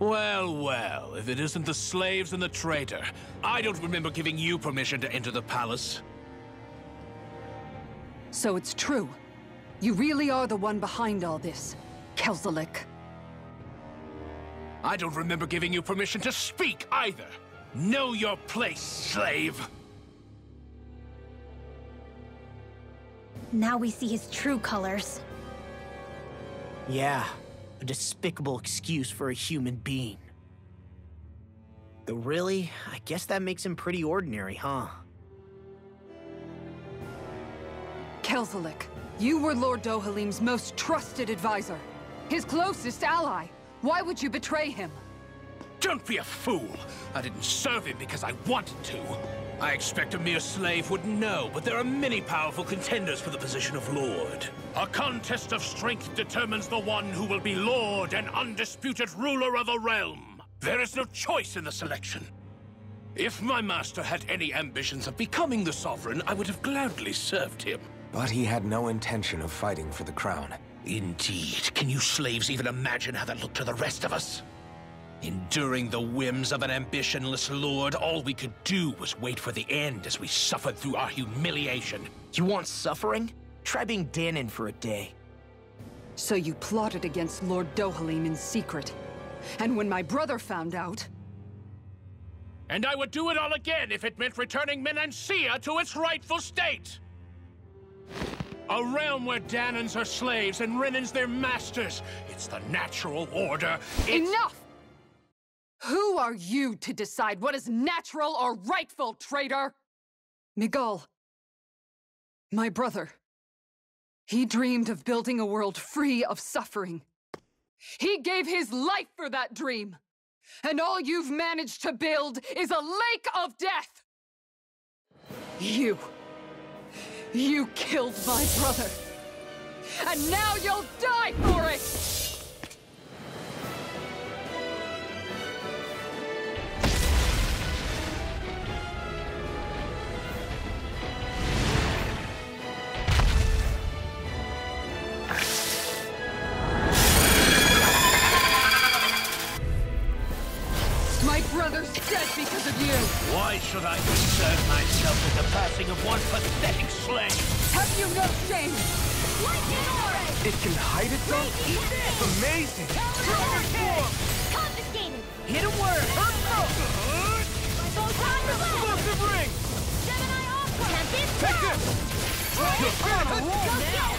Well, well, if it isn't the slaves and the traitor. I don't remember giving you permission to enter the palace. So it's true. You really are the one behind all this, Kelzalik. I don't remember giving you permission to speak either. Know your place, slave. Now we see his true colors. Yeah, a despicable excuse for a human being. Though really, I guess that makes him pretty ordinary, huh? Kelzalik, you were Lord Dohalim's most trusted advisor. His closest ally. Why would you betray him? Don't be a fool! I didn't serve him because I wanted to. I expect a mere slave would know, but there are many powerful contenders for the position of Lord. A contest of strength determines the one who will be Lord and undisputed ruler of a realm. There is no choice in the selection. If my master had any ambitions of becoming the sovereign, I would have gladly served him. But he had no intention of fighting for the crown. Indeed. Can you slaves even imagine how that looked to the rest of us? Enduring the whims of an ambitionless lord, all we could do was wait for the end as we suffered through our humiliation. You want suffering? Try being Danon for a day. So you plotted against Lord Dohalim in secret. And when my brother found out... And I would do it all again if it meant returning Menancia to its rightful state! A realm where Danons are slaves and Renans their masters. It's the natural order. Enough! Who are you to decide what is natural or rightful, traitor? Miguel, my brother, he dreamed of building a world free of suffering. He gave his life for that dream. And all you've managed to build is a lake of death! You killed my brother! And now you'll die for it! My brother's dead because of you! Why should I concern myself with the passing of one pathetic slave? Have you no shame? It can hide itself? It's amazing! Confiscated! Hit him where it hurts! Explosive ring! Gemini Aqua! Tempest Take Cloud! this! You're on a roll now!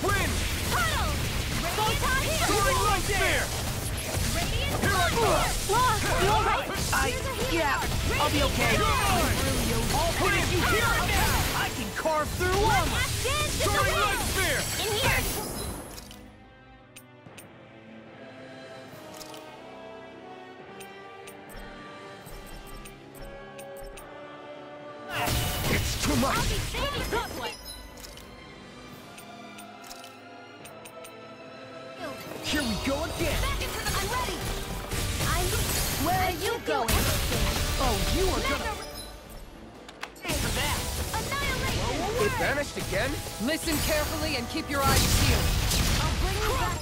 Win! Puddle! Photon here! Soaring light spear! Radiant Here I go! You alright? Yeah, I'll be okay. All put it you here now! I can carve through armor! Soaring light spear! In here! It's too much! I'll be saving this one! Here we go again! I'm ready! Where are you going? Oh, you are gonna... It vanished again? Listen carefully and keep your eyes peeled. I'll bring you back.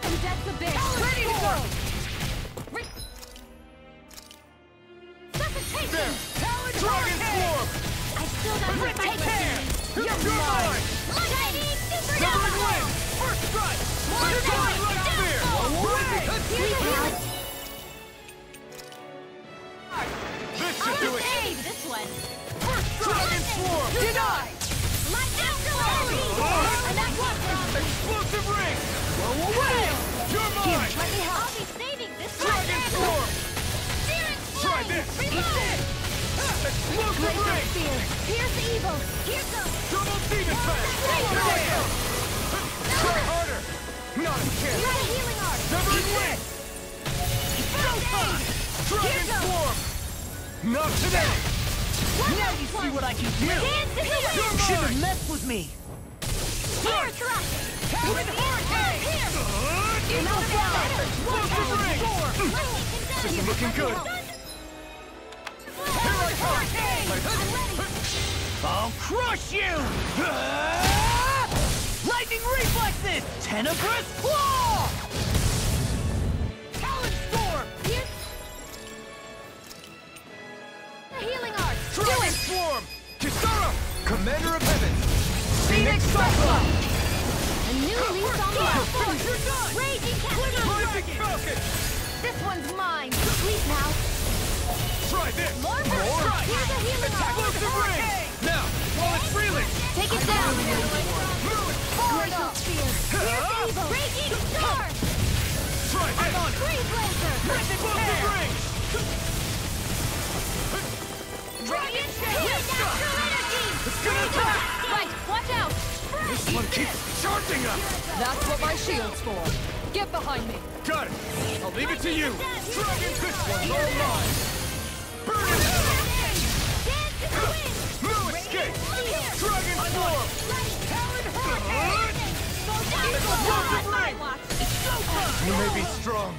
And that's the bear. Ready to go! Suffocation! Dragon form! I still got my fight. You're mine! Lightning super Doubling wind! First strike! Soaring light spear! Away! This should do it! Save this one. Dragon swarm! Denied! Lightning velocity! And that's one. Explosive ring! Blow away! You're mine! Let me help. I'll be saving this one. Dragon swarm! Spirit Try flame. this! Reload. Explosive ring! Spear. Here's the evil. Here goes. Double demon fang! Here I go! Try harder! Not a chance! Try healing art. Severing wind! Dragon swarm! Not today! Now you see what I can do! Dance in the You're wind. Should've mine! messed with me! Spear thrust. Wind hurricane! Here. Eagle fire! Explosive ring! Lightning This conductor. is looking good! Here I come! I'm ready. I'll crush you! Lightning reflexes! Tenebrous Claw! Talon Storm! Healing art. Dragon Swarm! Kisara! Commander of Heaven! Phoenix Cyclone! A new lease on life. You're done! Raging Cascade. Rising Falcon! This one's mine. Sleep now. Try this! More burst. Here's a healing Explosive art. ring! Now, while it's reeling! Take it down. Move! Here's evil. Raging Storm. Try this! Freeze Lancer. Explosive ring! Dragon Shield. Natural energy. It's gonna attack! Right, watch out. This one keeps charging us! That's what my shield's for. Get behind me. Got it! I'll leave it to you! Dragon, this one's all mine! Burn in hell! Dance in the wind. No escape! Dragon Swarm! Explosive ring! You may be strong,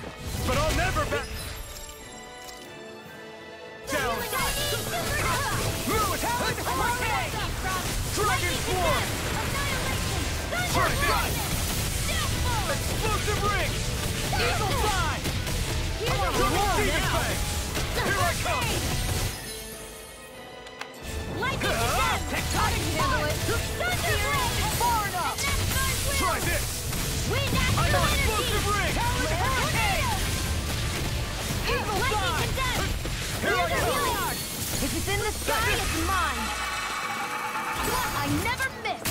but I'll never back down! Move! Dragon Swarm! Try this! Explosive ring! Eagle Fly! Double Demon Fang! Here I come! Tectonic handle it. Far enough. Try this! I'm on explosive ring! Eagle Fly. Here I come! If it's in the sky, it's mine. I never miss.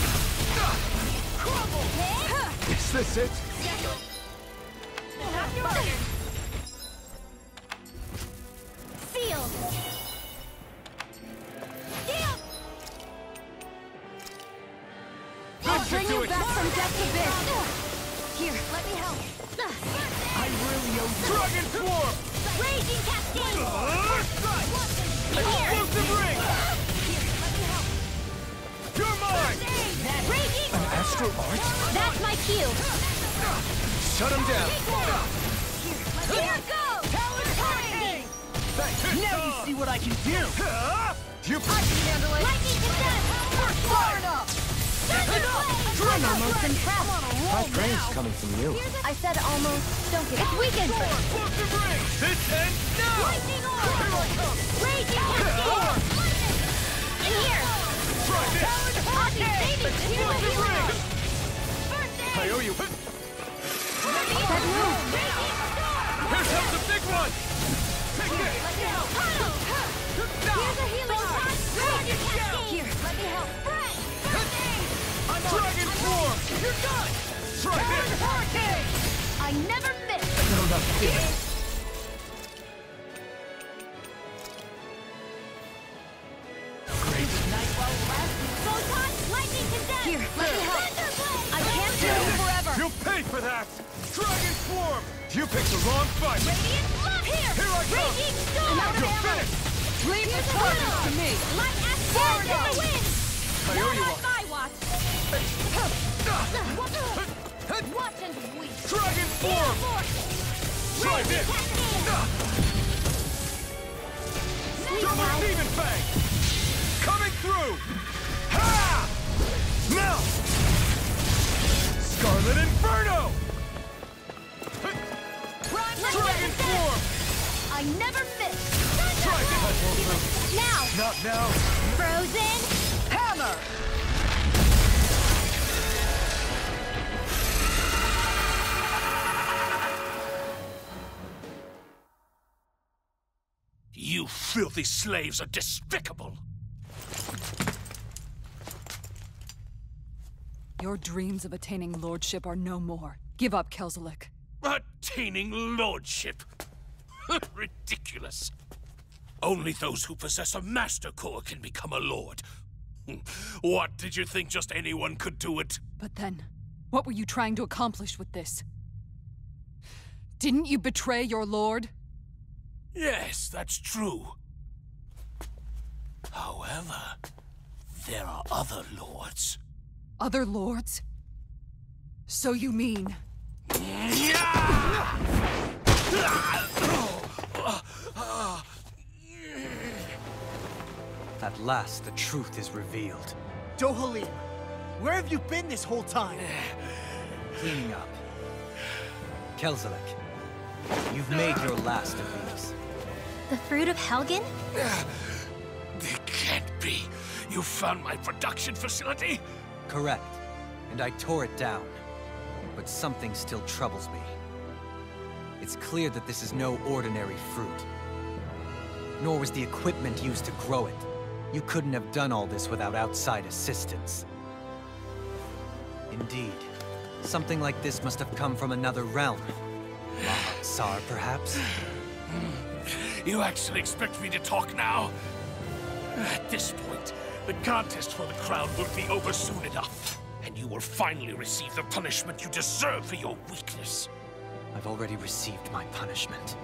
Is this it? Sealed. I'll This bring should do you it! back from death's abyss. Here, let me help. I really owe you. Dragon Swarm! Raging Cascade. Explosive ring! You're mine! Raging. Astral Art? That's my cue. Shut him down! Here goes. Now you see what I can do! You I can handle it. Lightning to death. Far enough. I'm almost impressed. My praise coming from you. I said almost. Don't get it. It's weakened. Explosive ring! This ends now! Lightning orb. Here I come! Raging Cascade. In here. Try this! Ozzy, save me. Explosive ring! I owe you. That move. Here comes the big one! Take this! Here's a healing art. Raging Cascade. Here, let me help. Dragon Swarm! You're done! Try this! Hurricane. I never miss. Photon, lightning to death. Here, let me help. I can't do it forever. You'll pay for that! Dragon Swarm! You picked the wrong fight! Radiant love here. Here I come! Raging storm. You're finished! Leave the charges to me. Light ass dance in the wind. I owe you Not one. on my watch. Watch and weep. Dragon Swarm! Try this! Double Demon Fang! Coming through! Ha! Now! Scarlet Inferno! Dragon Swarm! I never miss. Try this! Now, Not now! Frozen. Hammer. You filthy slaves are despicable! Your dreams of attaining lordship are no more. Give up, Kelzalik. Attaining lordship? Ridiculous. Only those who possess a master core can become a lord. What, did you think just anyone could do it? But then, what were you trying to accomplish with this? Didn't you betray your lord? Yes, that's true. However, there are other lords. Other lords? So you mean... At last, the truth is revealed. Dohalim, where have you been this whole time? cleaning up. Kelzalik, you've made your last of these. The fruit of Helgen? It can't be. You found my production facility? Correct. And I tore it down. But something still troubles me. It's clear that this is no ordinary fruit. Nor was the equipment used to grow it. You couldn't have done all this without outside assistance. Indeed. Something like this must have come from another realm. Tsar, perhaps? You actually expect me to talk now? At this point, the contest for the crown will be over soon enough. And you will finally receive the punishment you deserve for your weakness. I've already received my punishment.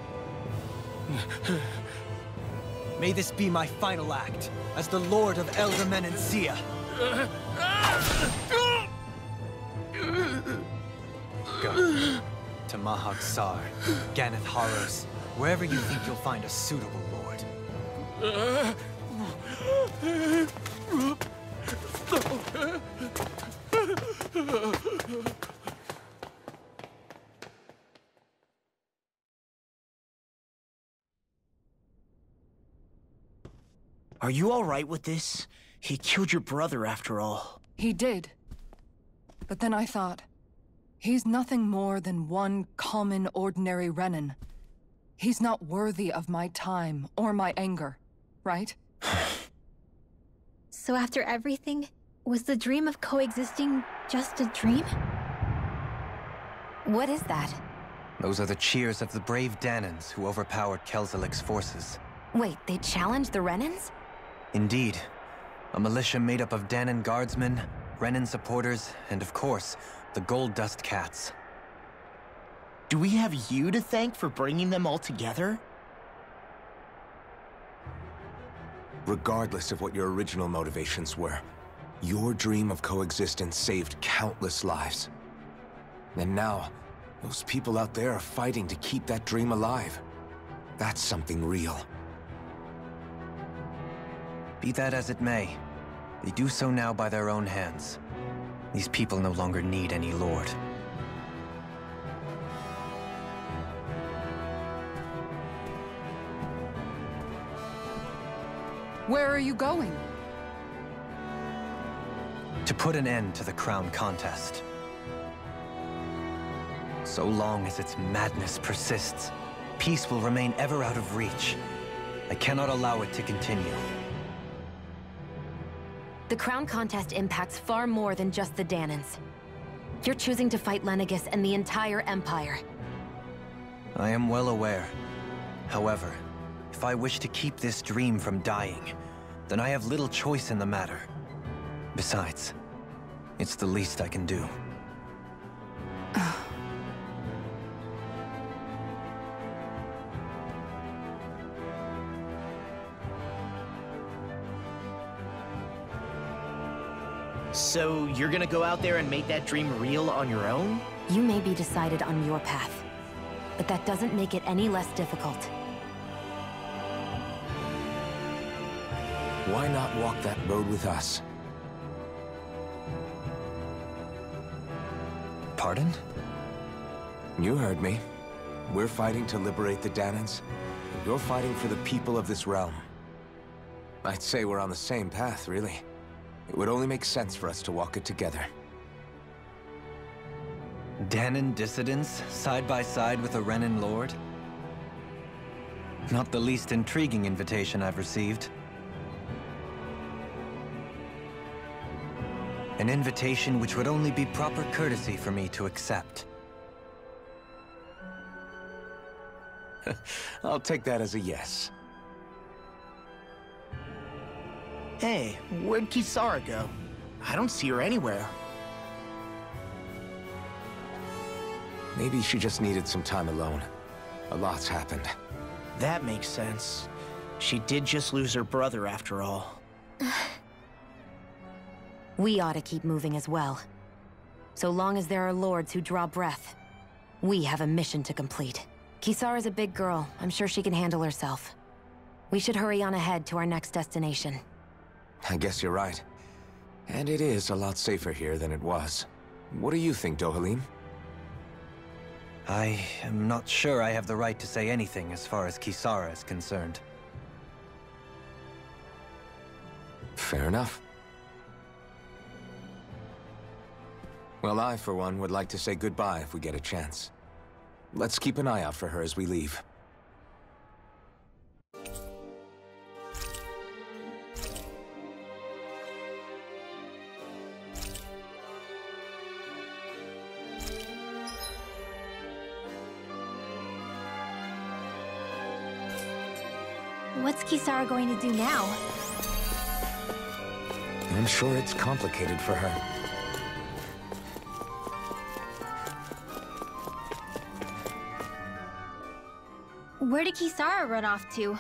May this be my final act, as the Lord of Elder Menancia. Go. To Mahag Sar, Ganeth Haros, wherever you think you'll find a suitable lord. Are you all right with this? He killed your brother after all. He did. But then I thought, he's nothing more than one common, ordinary Renan. He's not worthy of my time or my anger, right? So after everything, was the dream of coexisting just a dream? What is that? Those are the cheers of the brave Danans who overpowered Kelzalik's forces. Wait, they challenged the Renans? Indeed. A militia made up of Danan guardsmen, Renan supporters, and of course, the Gold Dust Cats. Do we have you to thank for bringing them all together? Regardless of what your original motivations were, your dream of coexistence saved countless lives. And now, those people out there are fighting to keep that dream alive. That's something real. Be that as it may, they do so now by their own hands. These people no longer need any lord. Where are you going? To put an end to the crown contest. So long as its madness persists, peace will remain ever out of reach. I cannot allow it to continue. The crown contest impacts far more than just the Danans. You're choosing to fight Lenegis and the entire Empire. I am well aware. However, if I wish to keep this dream from dying, then I have little choice in the matter. Besides, it's the least I can do. So you're gonna go out there and make that dream real on your own? You may be decided on your path, but that doesn't make it any less difficult. Why not walk that road with us? Pardon? You heard me. We're fighting to liberate the Danans. You're fighting for the people of this realm. I'd say we're on the same path, really. It would only make sense for us to walk it together. Danan dissidents, side by side with a Renan lord? Not the least intriguing invitation I've received. An invitation which would only be proper courtesy for me to accept. I'll take that as a yes. Hey, where'd Kisara go? I don't see her anywhere. Maybe she just needed some time alone. A lot's happened. That makes sense. She did just lose her brother after all. We ought to keep moving as well. So long as there are lords who draw breath, we have a mission to complete. Kisara's a big girl. I'm sure she can handle herself. We should hurry on ahead to our next destination. I guess you're right. And it is a lot safer here than it was. What do you think, Dohalim? I am not sure I have the right to say anything as far as Kisara is concerned. Fair enough. Well, I, for one, would like to say goodbye if we get a chance. Let's keep an eye out for her as we leave. What's Kisara going to do now? I'm sure it's complicated for her. Where did Kisara run off to?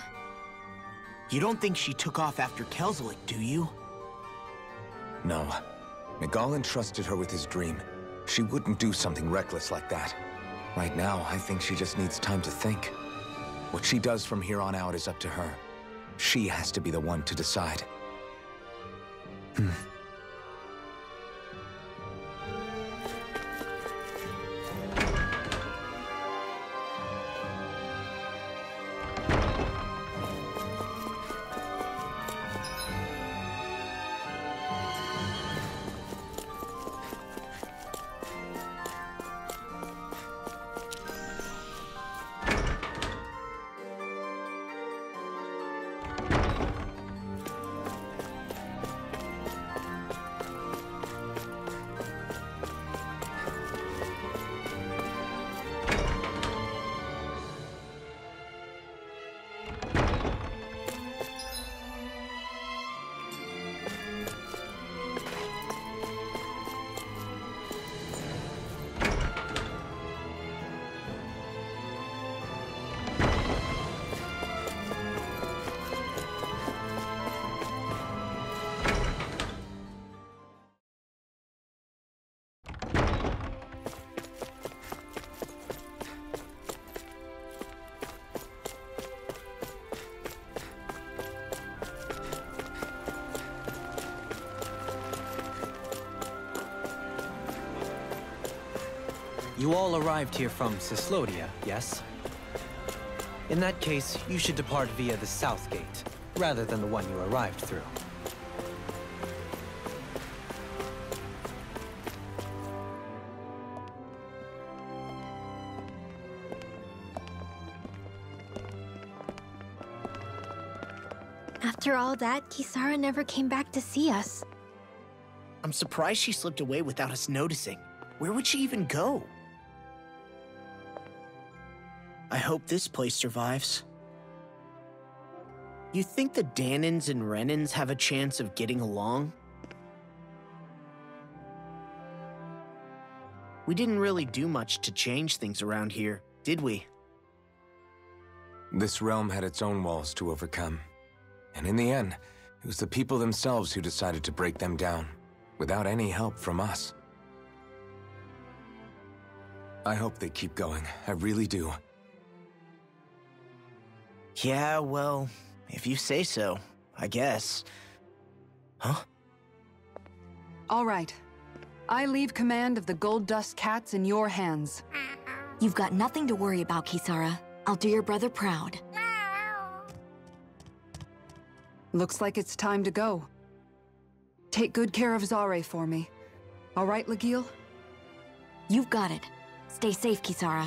You don't think she took off after Kelzalik, do you? No. Miguel entrusted her with his dream. She wouldn't do something reckless like that. Right now, I think she just needs time to think. What she does from here on out is up to her. She has to be the one to decide. You all arrived here from Cislodia, yes? In that case, you should depart via the south gate, rather than the one you arrived through. After all that, Kisara never came back to see us. I'm surprised she slipped away without us noticing. Where would she even go? I hope this place survives. You think the Danans and Renans have a chance of getting along? We didn't really do much to change things around here, did we? This realm had its own walls to overcome. And in the end, it was the people themselves who decided to break them down, without any help from us. I hope they keep going. I really do. Yeah, well, if you say so, I guess. Huh? All right. I leave command of the Gold Dust Cats in your hands. You've got nothing to worry about, Kisara. I'll do your brother proud. Looks like it's time to go. Take good care of Zare for me. All right, Legil? You've got it. Stay safe, Kisara.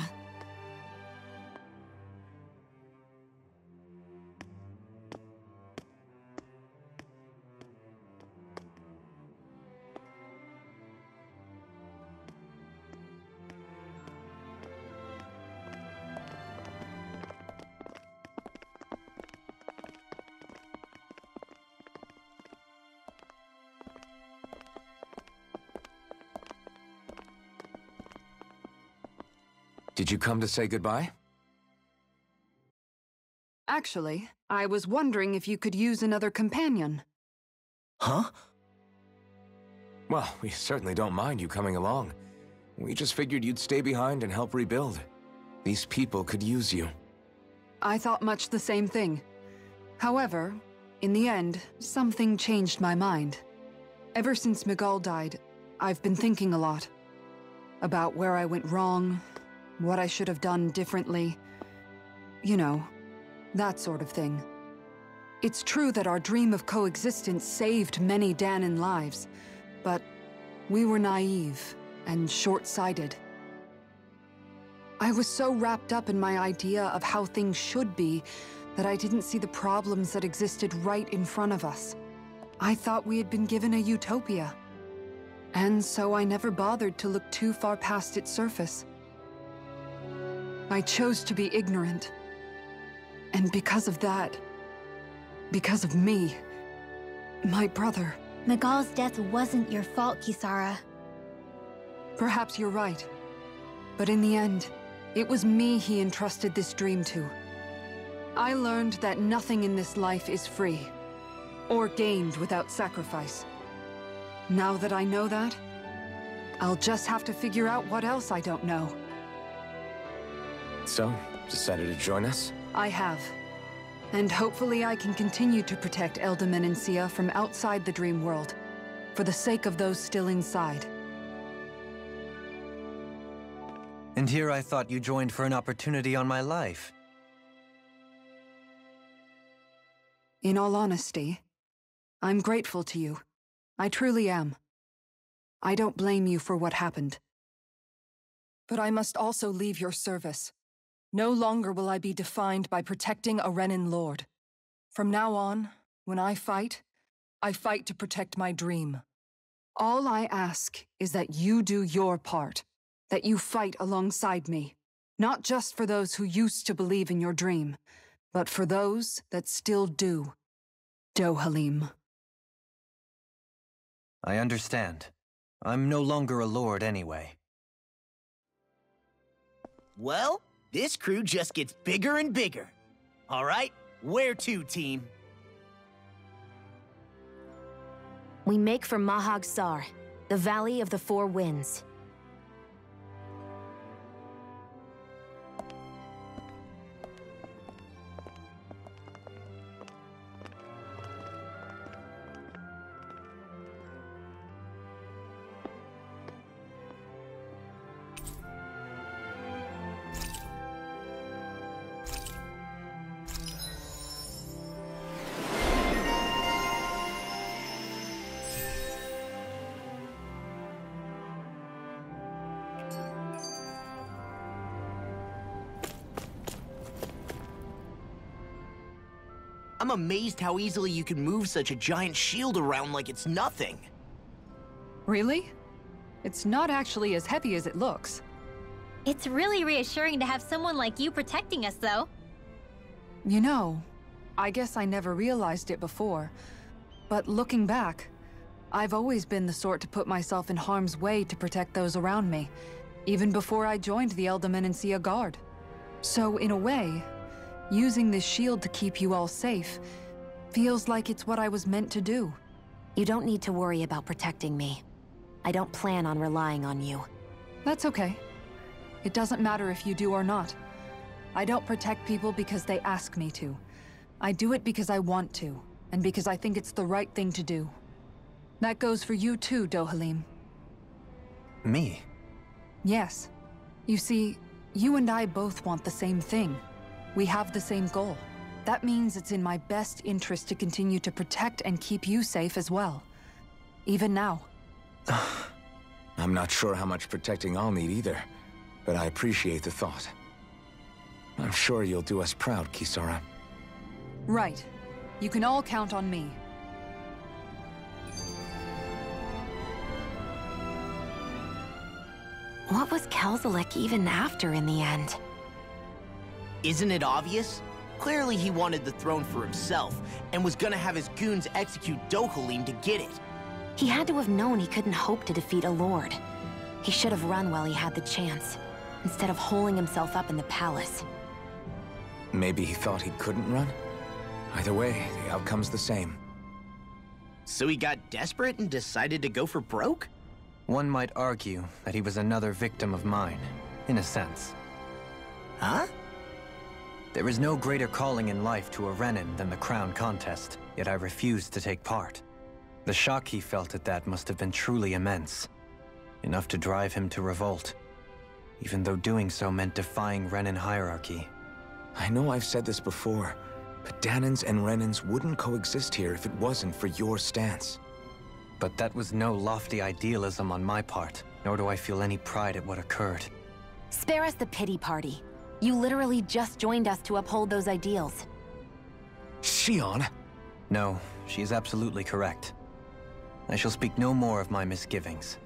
Did you come to say goodbye? Actually, I was wondering if you could use another companion. Huh? Well, we certainly don't mind you coming along. We just figured you'd stay behind and help rebuild. These people could use you. I thought much the same thing. However, in the end, something changed my mind. Ever since Miguel died, I've been thinking a lot. About where I went wrong, what I should have done differently. You know, that sort of thing. It's true that our dream of coexistence saved many Danan lives, but we were naive and short-sighted. I was so wrapped up in my idea of how things should be that I didn't see the problems that existed right in front of us. I thought we had been given a utopia. And so I never bothered to look too far past its surface. I chose to be ignorant. And because of that, because of me, my brother... Miguel's death wasn't your fault, Kisara. Perhaps you're right. But in the end, it was me he entrusted this dream to. I learned that nothing in this life is free, or gained without sacrifice. Now that I know that, I'll just have to figure out what else I don't know. So, decided to join us? I have. And hopefully I can continue to protect Eldaman and Sia from outside the dream world, for the sake of those still inside. And here I thought you joined for an opportunity on my life. In all honesty, I'm grateful to you. I truly am. I don't blame you for what happened. But I must also leave your service. No longer will I be defined by protecting a Renan Lord. From now on, when I fight to protect my dream. All I ask is that you do your part, that you fight alongside me, not just for those who used to believe in your dream, but for those that still do. Dohalim. I understand. I'm no longer a lord anyway. Well, this crew just gets bigger and bigger. All right, where to, team? We make for Mahag Sar, the Valley of the Four Winds. I'm amazed how easily you can move such a giant shield around like it's nothing. Really? It's not actually as heavy as it looks. It's really reassuring to have someone like you protecting us, though. You know, I guess I never realized it before. But looking back, I've always been the sort to put myself in harm's way to protect those around me, even before I joined the Eldaman and Sia Guard. So in a way, using this shield to keep you all safe feels like it's what I was meant to do. You don't need to worry about protecting me. I don't plan on relying on you. That's okay. It doesn't matter if you do or not. I don't protect people because they ask me to. I do it because I want to, and because I think it's the right thing to do. That goes for you too, Dohalim. Me? Yes. You see, you and I both want the same thing. We have the same goal. That means it's in my best interest to continue to protect and keep you safe as well. Even now. I'm not sure how much protecting I'll need either, but I appreciate the thought. I'm sure you'll do us proud, Kisara. Right. You can all count on me. What was Kelzalik even after in the end? Isn't it obvious? Clearly he wanted the throne for himself, and was gonna have his goons execute Dohalim to get it. He had to have known he couldn't hope to defeat a lord. He should have run while he had the chance, instead of holding himself up in the palace. Maybe he thought he couldn't run? Either way, the outcome's the same. So he got desperate and decided to go for broke? One might argue that he was another victim of mine, in a sense. Huh? There is no greater calling in life to a Renan than the crown contest, yet I refused to take part. The shock he felt at that must have been truly immense, enough to drive him to revolt. even though doing so meant defying Renan hierarchy. I know I've said this before, but Dahnans and Renans wouldn't coexist here if it wasn't for your stance. But that was no lofty idealism on my part, nor do I feel any pride at what occurred. Spare us the pity party. You literally just joined us to uphold those ideals. Shion! No, she is absolutely correct. I shall speak no more of my misgivings.